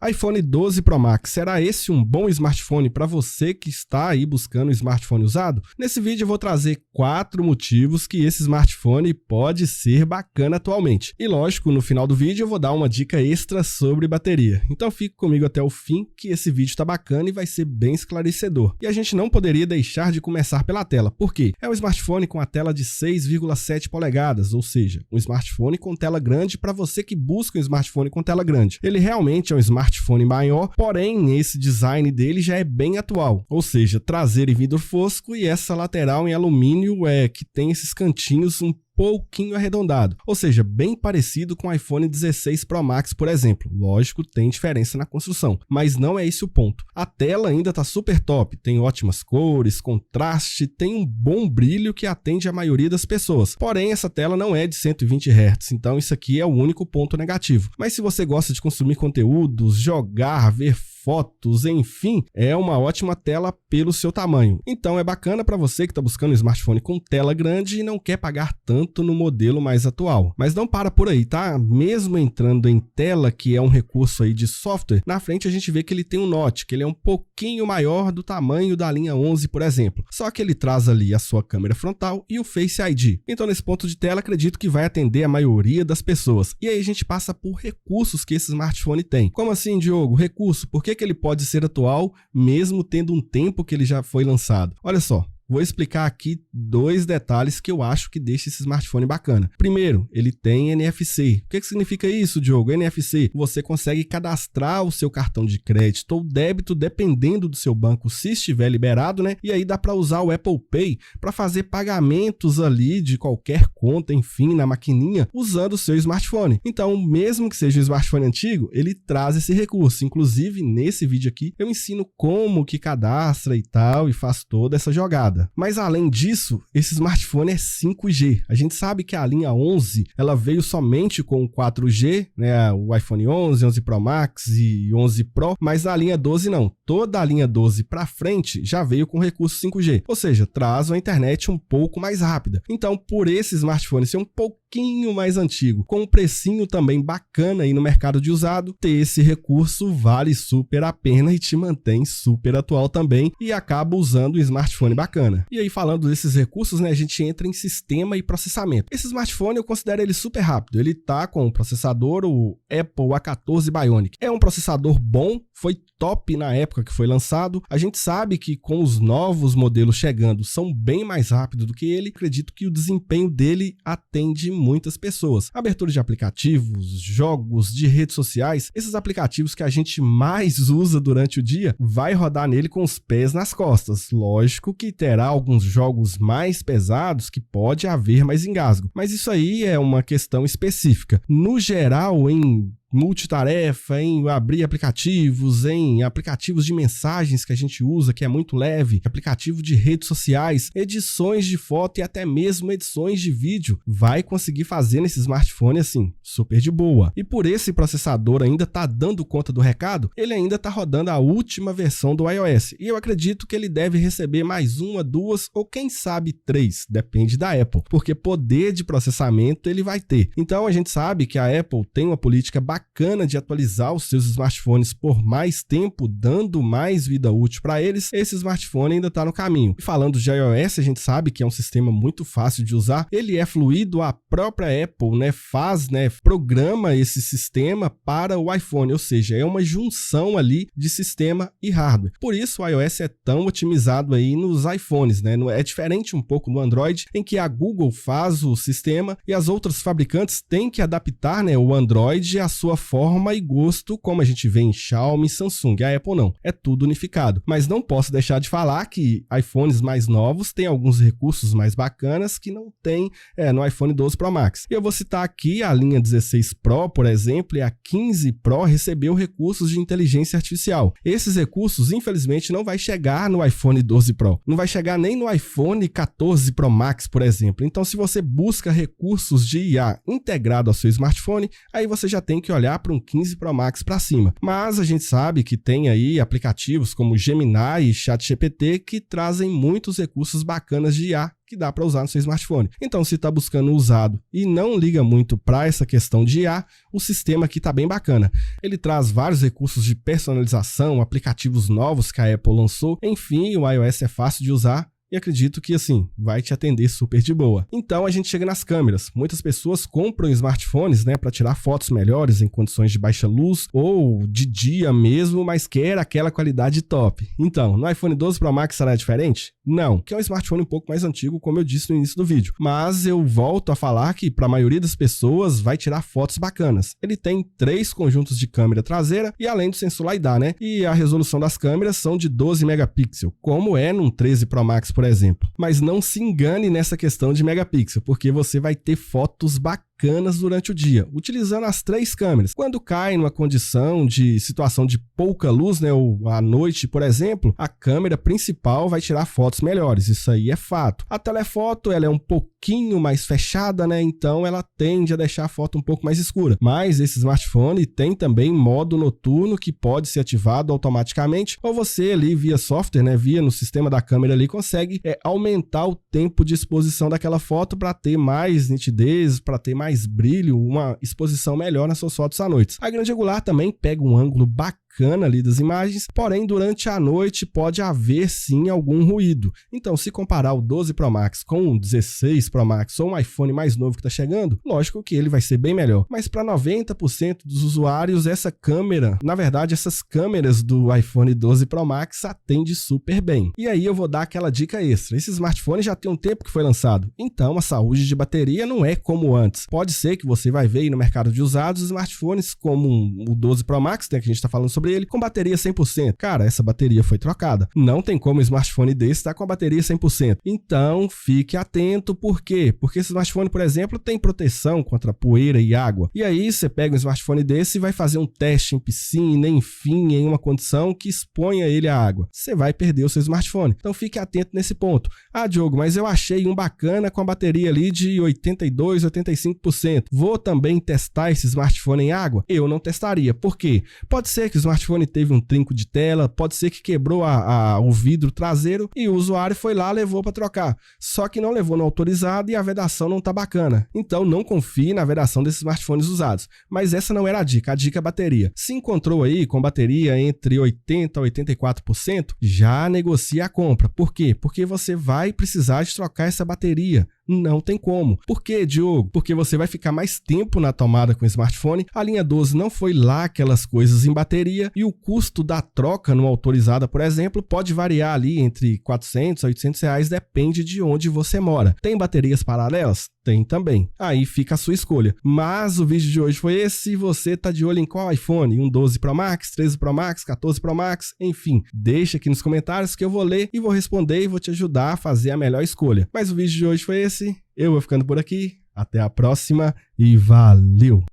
iPhone 12 Pro Max, será esse um bom smartphone para você que está aí buscando um smartphone usado? Nesse vídeo eu vou trazer 4 motivos que esse smartphone pode ser bacana atualmente. E lógico, no final do vídeo eu vou dar uma dica extra sobre bateria. Então fique comigo até o fim que esse vídeo tá bacana e vai ser bem esclarecedor. E a gente não poderia deixar de começar pela tela. Por quê? É um smartphone com a tela de 6,7 polegadas, ou seja, um smartphone com tela grande para você que busca um smartphone com tela grande. Ele realmente é um smartphone maior, porém esse design dele já é bem atual, ou seja, traseiro em vidro fosco e essa lateral em alumínio que tem esses cantinhos um pouquinho arredondado, ou seja, bem parecido com o iPhone 16 Pro Max, por exemplo. Lógico, tem diferença na construção, mas não é esse o ponto. A tela ainda tá super top, tem ótimas cores, contraste, tem um bom brilho que atende a maioria das pessoas. Porém, essa tela não é de 120 Hz, então isso aqui é o único ponto negativo. Mas se você gosta de consumir conteúdos, jogar, ver fotos, enfim, é uma ótima tela pelo seu tamanho. Então é bacana para você que está buscando um smartphone com tela grande e não quer pagar tanto no modelo mais atual. Mas não para por aí, tá? Mesmo entrando em tela, que é um recurso aí de software, na frente a gente vê que ele tem um Note, que ele é um pouquinho maior do tamanho da linha 11, por exemplo. Só que ele traz ali a sua câmera frontal e o Face ID. Então nesse ponto de tela acredito que vai atender a maioria das pessoas. E aí a gente passa por recursos que esse smartphone tem. Como assim, Diogo? Recurso? Por que ele pode ser atual mesmo tendo um tempo que ele já foi lançado? Olha só. Vou explicar aqui 2 detalhes que eu acho que deixa esse smartphone bacana. Primeiro, ele tem NFC. O que significa isso, Diogo? NFC, você consegue cadastrar o seu cartão de crédito ou débito dependendo do seu banco, se estiver liberado, né? E aí dá para usar o Apple Pay para fazer pagamentos ali de qualquer conta, enfim, na maquininha, usando o seu smartphone. Então, mesmo que seja um smartphone antigo, ele traz esse recurso. Inclusive, nesse vídeo aqui, eu ensino como que cadastra e tal, e faz toda essa jogada. Mas além disso, esse smartphone é 5G. A gente sabe que a linha 11 ela veio somente com 4G, né? O iPhone 11, 11 Pro Max e 11 Pro, mas a linha 12 não. Toda a linha 12 para frente já veio com recurso 5G, ou seja, traz uma internet um pouco mais rápida. Então, por esse smartphone ser um pouquinho mais antigo, com um precinho também bacana aí no mercado de usado, ter esse recurso vale super a pena e te mantém super atual também e acaba usando um smartphone bacana. E aí, falando desses recursos, né, a gente entra em sistema e processamento. Esse smartphone eu considero ele super rápido. Ele tá com o processador, o Apple A14 Bionic. É um processador bom, foi top na época que foi lançado. A gente sabe que com os novos modelos chegando são bem mais rápidos do que ele. Acredito que o desempenho dele atende muitas pessoas. Abertura de aplicativos, jogos, de redes sociais, esses aplicativos que a gente mais usa durante o dia, vai rodar nele com os pés nas costas. Lógico que terá alguns jogos mais pesados que pode haver mais engasgo, mas isso aí é uma questão específica. No geral, em multitarefa, em abrir aplicativos, em aplicativos de mensagens que a gente usa, que é muito leve, aplicativo de redes sociais, edições de foto e até mesmo edições de vídeo, vai conseguir fazer nesse smartphone assim, super de boa. E por esse processador ainda tá dando conta do recado, ele ainda tá rodando a última versão do iOS, e eu acredito que ele deve receber mais 1, 2 ou quem sabe 3, depende da Apple, porque poder de processamento ele vai ter. Então a gente sabe que a Apple tem uma política bacana de atualizar os seus smartphones por mais tempo, dando mais vida útil para eles. Esse smartphone ainda está no caminho. E falando de iOS, a gente sabe que é um sistema muito fácil de usar, ele é fluido, a própria Apple, né, programa esse sistema para o iPhone, ou seja, é uma junção ali de sistema e hardware. Por isso o iOS é tão otimizado aí nos iPhones, né? É diferente um pouco do Android, em que a Google faz o sistema e as outras fabricantes têm que adaptar, né, o Android à sua forma e gosto, como a gente vê em Xiaomi e Samsung. A Apple não, é tudo unificado. Mas não posso deixar de falar que iPhones mais novos têm alguns recursos mais bacanas que não tem no iPhone 12 Pro Max. Eu vou citar aqui a linha 16 Pro, por exemplo, e a 15 Pro recebeu recursos de inteligência artificial. Esses recursos, infelizmente, não vai chegar no iPhone 12 Pro. Não vai chegar nem no iPhone 14 Pro Max, por exemplo. Então, se você busca recursos de IA integrado ao seu smartphone, aí você já tem que olhar olhar para um 15 Pro Max para cima. Mas a gente sabe que tem aí aplicativos como Gemini e ChatGPT que trazem muitos recursos bacanas de IA que dá para usar no seu smartphone. Então, se está buscando usado e não liga muito para essa questão de IA, o sistema aqui está bem bacana. Ele traz vários recursos de personalização, aplicativos novos que a Apple lançou, enfim, o iOS é fácil de usar. E acredito que, assim, vai te atender super de boa. Então, a gente chega nas câmeras. Muitas pessoas compram smartphones, né, para tirar fotos melhores em condições de baixa luz ou de dia mesmo, mas quer aquela qualidade top. Então, no iPhone 12 Pro Max será diferente? Não, que é um smartphone um pouco mais antigo, como eu disse no início do vídeo. Mas eu volto a falar que, para a maioria das pessoas, vai tirar fotos bacanas. Ele tem 3 conjuntos de câmera traseira e além do sensor LiDAR, né? E a resolução das câmeras são de 12 megapixels, como é num 13 Pro Max, por exemplo. Mas não se engane nessa questão de megapixel, porque você vai ter fotos bacanas durante o dia, utilizando as 3 câmeras. Quando cai numa condição de situação de pouca luz, né, ou à noite, por exemplo, a câmera principal vai tirar fotos melhores, isso aí é fato. A telefoto, ela é um pouquinho mais fechada, né, então ela tende a deixar a foto um pouco mais escura. Mas esse smartphone tem também modo noturno que pode ser ativado automaticamente, ou você ali via software, né, via no sistema da câmera ali, consegue aumentar o tempo de exposição daquela foto para ter mais nitidez, para ter mais brilho, uma exposição melhor nas suas fotos à noite. A grande angular também pega um ângulo bacana ali das imagens, porém durante a noite pode haver sim algum ruído. Então, se comparar o 12 Pro Max com o 16 Pro Max ou um iPhone mais novo que está chegando, lógico que ele vai ser bem melhor. Mas para 90% dos usuários, essa câmera, na verdade, essas câmeras do iPhone 12 Pro Max atende super bem. E aí eu vou dar aquela dica extra. Esse smartphone já tem um tempo que foi lançado, então a saúde de bateria não é como antes. Pode ser que você vai ver aí no mercado de usados smartphones como o 12 Pro Max, né, que a gente está falando sobre ele, com bateria 100%. Cara, essa bateria foi trocada. Não tem como um smartphone desse estar com a bateria 100%. Então, fique atento. Por quê? Porque esse smartphone, por exemplo, tem proteção contra poeira e água. E aí, você pega um smartphone desse e vai fazer um teste em piscina, enfim, em uma condição que exponha ele à água. Você vai perder o seu smartphone. Então, fique atento nesse ponto. Ah, Diogo, mas eu achei um bacana com a bateria ali de 82%, 85%. Vou também testar esse smartphone em água? Eu não testaria. Por quê? Pode ser que o smartphone teve um trinco de tela, pode ser que quebrou o vidro traseiro e o usuário foi lá, levou para trocar. Só que não levou no autorizado e a vedação não tá bacana. Então não confie na vedação desses smartphones usados. Mas essa não era a dica é a bateria. Se encontrou aí com bateria entre 80% a 84%, já negocia a compra. Por quê? Porque você vai precisar de trocar essa bateria. Não tem como. Por quê, Diogo? Porque você vai ficar mais tempo na tomada com o smartphone, a linha 12 não foi lá aquelas coisas em bateria e o custo da troca numa autorizada, por exemplo, pode variar ali entre 400 a 800 reais, depende de onde você mora. Tem baterias paralelas? Tem também. Aí fica a sua escolha. Mas o vídeo de hoje foi esse. Se você tá de olho em qual iPhone, um 12 Pro Max, 13 Pro Max, 14 Pro Max, enfim, deixa aqui nos comentários que eu vou ler e vou responder e vou te ajudar a fazer a melhor escolha. Mas o vídeo de hoje foi esse. Eu vou ficando por aqui. Até a próxima e valeu!